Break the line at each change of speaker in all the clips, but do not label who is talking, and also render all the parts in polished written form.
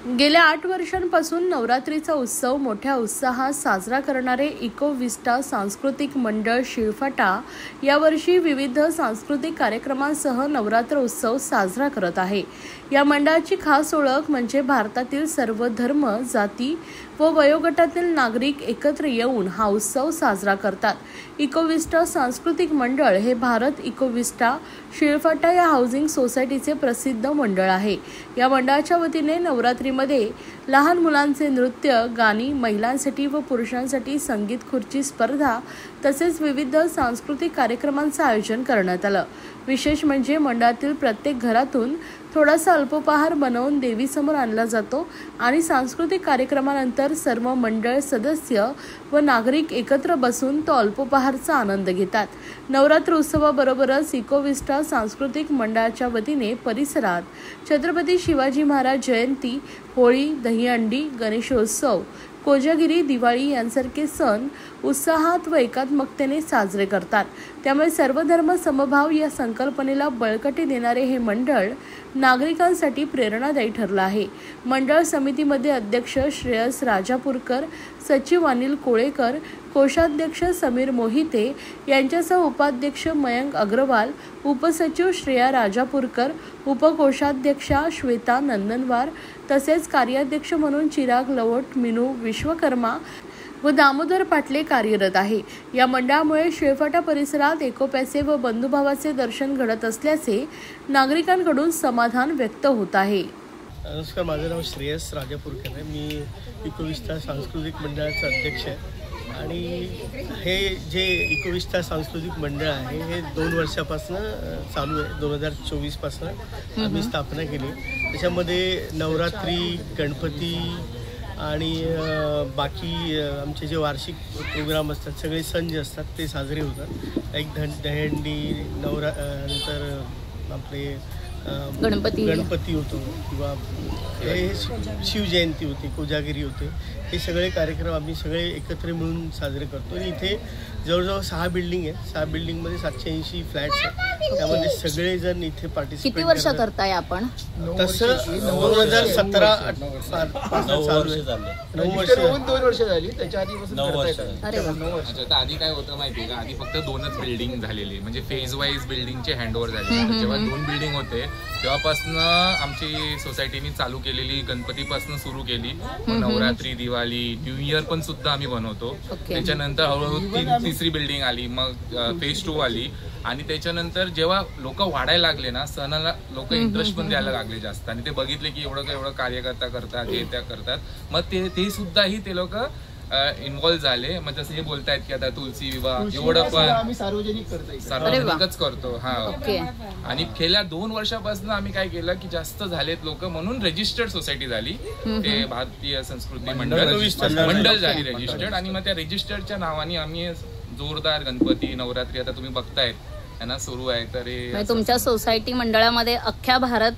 गेल्या 8 वर्षांपासून नवरात्रीचा उत्सव मोठ्या उत्साहात साजरा करणारे इकोविस्टा सांस्कृतिक मंडळ शिळफाटा यावर्षी विविध सांस्कृतिक कार्यक्रमांसह नवरात्र उत्सव साजरा करत आहे। या मंडळाची खास ओळख म्हणजे भारतातील सर्व धर्म, जाती व वयोगटातील नागरिक एकत्र येऊन हा उत्सव साजरा करतात। इकोविस्टा सांस्कृतिक मंडळ हे भारत इकोविस्टा शिळफाटा या हाऊसिंग सोसायटीचे प्रसिद्ध मंडळ आहे। या मंडळाच्या वतीने नवरात्रीमध्ये लहान मुलांचे नृत्य, गाणी, महिलांसाठी व पुरुषांसाठी संगीत खुर्ची स्पर्धा तसेच विविध सांस्कृतिक कार्यक्रमांचे आयोजन करण्यात आलं। विशेष म्हणजे मंडळातील प्रत्येक घरातून थोडासा अल्पोपहार बनवून देवीसमोर आणला जातो आणि सांस्कृतिक कार्यक्रमानंतर सर्व मंडळ सदस्य व नागरिक एकत्र बसून तो अल्पोपहारचा आनंद घेतात। नवरात्र उत्सवाबरोबरच इकोविस्टा सांस्कृतिक मंडळाच्या वतीने परिसरात छत्रपती शिवाजी महाराज जयंती, होळी, दहीहंडी, गणेशोत्सव, कोजागिरी, दिवाळी यांसारखे सण उत्साहात व एकात्मकतेने साजरे करतात। त्यामुळे सर्व धर्म समभाव या संकल्पनेला बळकटी देणारे हे मंडळ नागरिकांसाठी प्रेरणादायी ठरलं आहे। मंडळ समितीमध्ये अध्यक्ष श्रेयस राजापूरकर, सचिव अनिल कोळेकर, कोषाध्यक्ष समीर मोहिते यांच्यासह उपाध्यक्ष मयंक अग्रवाल, उपसचिव श्रेया राजापूरकर, उपकोषाध्यक्षा श्वेता नंदनवार तसेच कार्याध्यक्ष म्हणून चिराग लवट, मिनू विश्वकर्मा व दामोदर पाटले कार्यरत आहे। या मंडळामुळे शिळफाटा परिसरात एकोप्याचे व बंधुभावाचे दर्शन घडत असल्याचे नागरिकांकडून समाधान व्यक्त होत आहे।
नमस्कार, माझं नाव श्रेयस राजापूरकर आहे। मी इकोविस्टा सांस्कृतिक मंडळाचा अध्यक्ष आहे आणि हे जे इकोविस्टा सांस्कृतिक मंडळ आहे हे 2 वर्षापासून चालू आहे। 2024 पासून आम्ही स्थापना केली। त्याच्यामध्ये नवरात्री, गणपती आणि बाकी आमचे जे वार्षिक प्रोग्राम असतात, सगळे सण जे असतात ते साजरे होतात। एक दहीहंडी, नंतर आपले गणपती होतो किंवा हे शिवजयंती होती, कोजागिरी होते, हे सगळे कार्यक्रम आम्ही सगळे एकत्र मिळून साजरे करतो। आणि इथे जवळजवळ 6 बिल्डिंग आहे। 6 बिल्डिंगमध्ये 780 फ्लॅट्स आहेत। त्यामध्ये सगळेजण इथे पार्टिसिपेट
किती वर्ष करताय आपण?
तसं 2017 चालू आहे। 9 वर्ष झाली। त्याच्या आधीपासून
9 वर्ष। आधी काय होतं माहिती आहे का, आधी फक्त 2च बिल्डिंग झालेली, म्हणजे फेज वाईज बिल्डिंगचे हँडओव्हर झाले। जेव्हा 2 बिल्डिंग होते तेव्हापासून आमची सोसायटीने चालू केलेली, गणपतीपासून सुरू केली, नवरात्री, दिवाळी, न्यू इयर पण सुद्धा आम्ही बनवतो। त्याच्यानंतर हळूहळू तिसरी बिल्डिंग आली, मग फेज 2 आली आणि त्याच्यानंतर जेव्हा लोक वाढायला लागले ना, सणाला लोक इंटरेस्ट पण द्यायला लागले जास्त आणि ते बघितले की एवढं कार्यकर्ता करतात, हे त्या करतात, मग ते सुद्धाही ते लोक इन्व्हॉल्व झाले। मग जसं हे बोलतायत की आता तुलसी विवाह एवढं पण
आम्ही
सार्वजनिकच करतो। हा, आणि गेल्या 2 वर्षापासून आम्ही काय केलं की जास्त झालेत लोक म्हणून रजिस्टर्ड सोसायटी झाली, ते भारतीय संस्कृती मंडळ झाली रजिस्टर्ड। आणि मग त्या रजिस्टर्डच्या नावाने आम्ही जोरदार गणपती, नवरात्री आता तुम्ही बघतायत यांना सुरू आहे। तर
तुमच्या सोसायटी मंडळामध्ये अख्ख्या भारत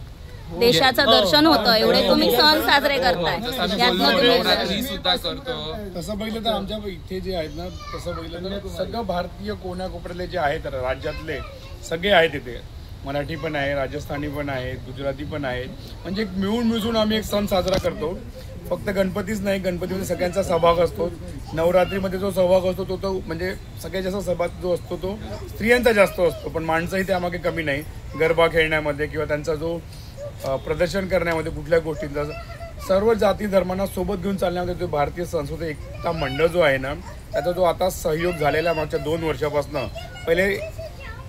देशाचं दर्शन होतं, एवढे तुम्ही सण साजरे करताय,
नवरात्री सुद्धा करतो।
तसं बघितलं तर आमच्या इथे जे आहेत ना, तसं बघितलं तर सगळं भारतीय कोण्याकोपऱ्यातले जे आहेत राज्यातले सगळे आहेत इथे। मराठी पण आहे, राजस्थानी पण आहेत, गुजराती पण आहेत, म्हणजे मिळून मिसळून आम्ही एक सण साजरा करतो। फक्त गणपतीच नाही, गणपतीमध्ये सगळ्यांचा सहभाग असतो। नवरात्रीमध्ये जो सहभाग असतो तो म्हणजे सगळ्यात जास्त सहभाग जो असतो तो स्त्रियांचा जास्त असतो, पण माणसंही त्यामागे कमी नाही। गरबा खेळण्यामध्ये किंवा त्यांचा जो प्रदर्शन करण्यामध्ये, कुठल्या गोष्टींचा सर्व जाती धर्मांना सोबत घेऊन चालण्यामध्ये जो भारतीय संस्कृती एकता मंडळ जो आहे ना, त्याचा जो आता सहयोग झालेला मागच्या 2 वर्षापासून, पहिले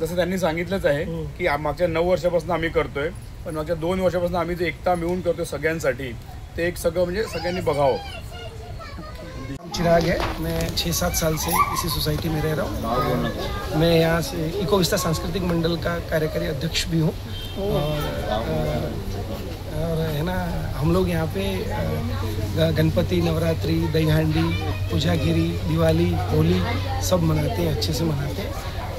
जसं त्यांनी सांगितलंच आहे की मागच्या 9 वर्षापासून आम्ही करतोय, पण मागच्या 2 वर्षापासून आम्ही जे एकता मिळून करतोय सगळ्यांसाठी, ते एक सगळं म्हणजे सगळ्यांनी बघावं।
चिराग है, मैं 6-7 साल से इसी सोसाइटी में रह रहा हूँ। मैं यहाँ से इकोविस्टा सांस्कृतिक मंडल का कार्यकारी अध्यक्ष भी हूँ। और है ना, हम लोग यहाँ पे गणपति, नवरात्रि, दहीहंडी, कोजागिरी, दिवाली, होली सब मनाते हैं, अच्छे से मनाते हैं।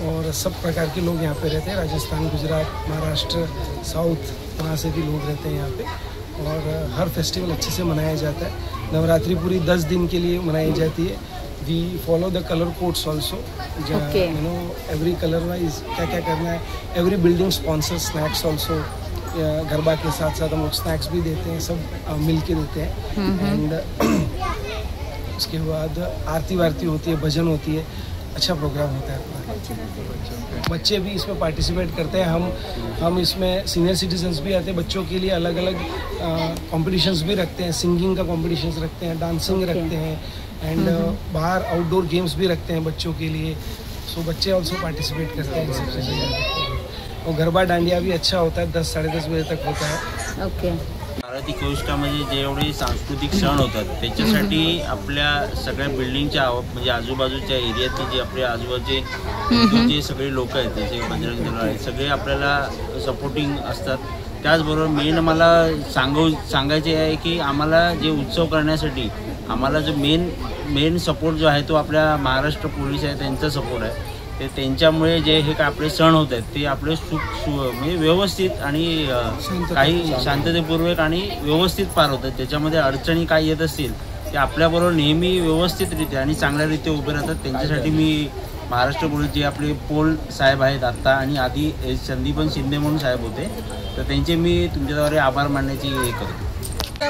और सब प्रकार के लोग यहाँ पे रहते हैं, राजस्थान, गुजरात, महाराष्ट्र, साउथ, वहाँ से भी लोग रहते हैं यहाँ पे। और हर फेस्टिवल अच्छे से मनाया जाता है। नवरात्रि पूरी 10 दिन के लिए मनाई जाती है। We follow the colour codes also, you know every colour wise क्या क्या करना है। Every building sponsor snacks also, garba के साथ साथ हम लोग स्नैक्स भी देते हैं, सब मिल के देते हैं। एंड उसके बाद आरती वारती होती है, भजन होती है, अच्छा प्रोग्राम होता है। बच्चे भी इसमें पार्टिसिपेट करते हैं। हम इसमें सीनियर सिटीजन्स भी आते हैं, बच्चों के लिए अलग अलग कॉम्पिटिशन्स भी रखते हैं, सिंगिंग का कॉम्पिटिशन्स रखते हैं, डांसिंग रखते हैं, एंड बाहर आउटडोर गेम्स भी रखते हैं बच्चों के लिए। सो बच्चे ऑल्सो पार्टिसिपेट करते हैं इन सब चीज़ें। और गरबा दांडिया भी अच्छा होता है, 10 साढ़े 10 बजे तक होता है।
ओके।
भारत इकोविस्टामध्ये जेवढे सांस्कृतिक सण होतात त्याच्यासाठी आपल्या सगळ्या बिल्डिंगच्या म्हणजे आजूबाजूच्या एरियातले जे आपले आजूबाजूचे जे सगळे लोक आहेत, जसे बजरंग दल आहेत, सगळे आपल्याला सपोर्टिंग असतात। त्याचबरोबर मेन मला सांगायचे आहे की आम्हाला जे उत्सव करण्यासाठी आम्हाला जो मेन सपोर्ट जो आहे तो आपल्या महाराष्ट्र पोलीस आहे, त्यांचा सपोर्ट आहे। ते त्यांच्यामुळे जे हे आपले सण होत आहेत ते आपले म्हणजे व्यवस्थित आणि काही शांततेपूर्वक आणि व्यवस्थित पार होतात। त्याच्यामध्ये अडचणी काही येत असतील ते आपल्याबरोबर नेहमी व्यवस्थितरित्या आणि चांगल्यारीत्या उभे राहतात। त्यांच्यासाठी मी महाराष्ट्र पोलीस जे आपले पोल साहेब आहेत आत्ता आणि आधी संदीपन शिंदे म्हणून साहेब होते, तर त्यांचे मी तुमच्याद्वारे आभार मानण्याची हे करतो।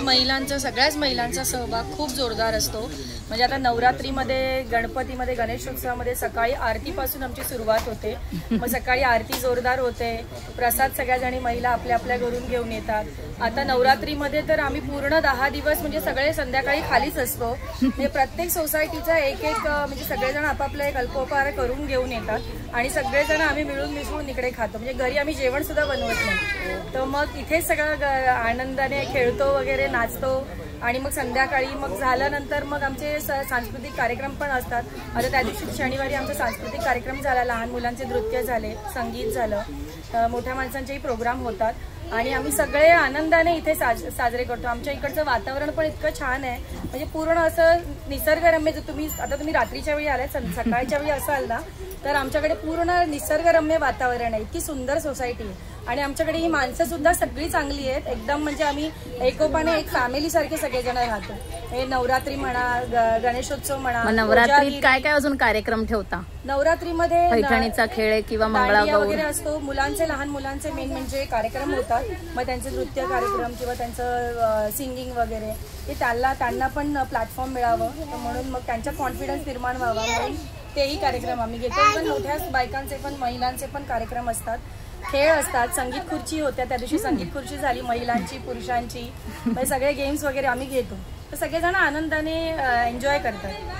महिलांचा, सगळ्याच महिलांचा सहभाग खूप जोरदार असतो। म्हणजे आता नवरात्रीमध्ये, गणपतीमध्ये, गणेशोत्सवामध्ये सकाळी आरतीपासून आमची सुरुवात होते। मग सकाळी आरती जोरदार होते, प्रसाद सगळ्या जणी महिला आपल्या आपल्या घरून घेऊन येतात। आता नवरात्रीमध्ये तर आम्ही पूर्ण 10 दिवस म्हणजे सगळे संध्याकाळी खालीच असतो। म्हणजे प्रत्येक सोसायटीचा एक म्हणजे सगळेजण आपापला एक अल्पोपहार करून घेऊन येतात आणि सगळेजण आम्ही मिळून मिसळून इकडे खातो। म्हणजे घरी आम्ही जेवण सुद्धा बनवत नाही, तर मग इथेच सगळं आनंदाने खेळतो वगैरे, नाचतो आणि मग संध्याकाळी मग झाल्यानंतर मग आमचे सांस्कृतिक कार्यक्रम पण असतात। आता त्या दिवशी शनिवारी आमचा सांस्कृतिक कार्यक्रम झाला, लहान मुलांचे नृत्य झाले, संगीत झालं, मोठ्या माणसांचेही प्रोग्राम होतात आणि आम्ही सगळे आनंदाने इथे साजरे करतो। आमच्या इकडचं वातावरण पण इतकं छान आहे, म्हणजे पूर्ण असं निसर्गरम्य। जर तुम्ही रात्रीच्या वेळी आलात, सकाळच्या वेळी असाल ना, तर आमच्याकडे पूर्ण निसर्गरम्य वातावरण आहे। इतकी सुंदर सोसायटी आहे आणि आमच्याकडे ही माणसं सुद्धा सगळी चांगली आहेत एकदम। म्हणजे आम्ही एकोपाने एक फॅमिली सारखे सगळेजण राहतो। हे नवरात्री म्हणा, गणेशोत्सव म्हणा,
नवरात्रीत काय काय अजून कार्यक्रम ठेवता?
नवरात्रीमध्ये
पैठणीचा खेळ किंवा मंगळागौर
वगैरे असतो। मुलांचे, लहान मुलांचे मेन म्हणजे कार्यक्रम होतात। मग त्यांचे नृत्य कार्यक्रम किंवा त्यांचं सिंगिंग वगैरे ते त्यांना पण प्लॅटफॉर्म मिळावं म्हणून, मग त्यांचा कॉन्फिडन्स निर्माण व्हावा म्हणून तेही कार्यक्रम आम्ही घेतो। इव्हन मोठ्या बायकांचे पण, महिलांचे पण कार्यक्रम असतात, खेळ असतात, संगीत खुर्ची होत्या त्या दिवशी, संगीत खुर्ची झाली महिलांची, पुरुषांची, सगळे गेम्स वगैरे आम्ही घेतो। तर सगळेजण आनंदाने एन्जॉय करतात।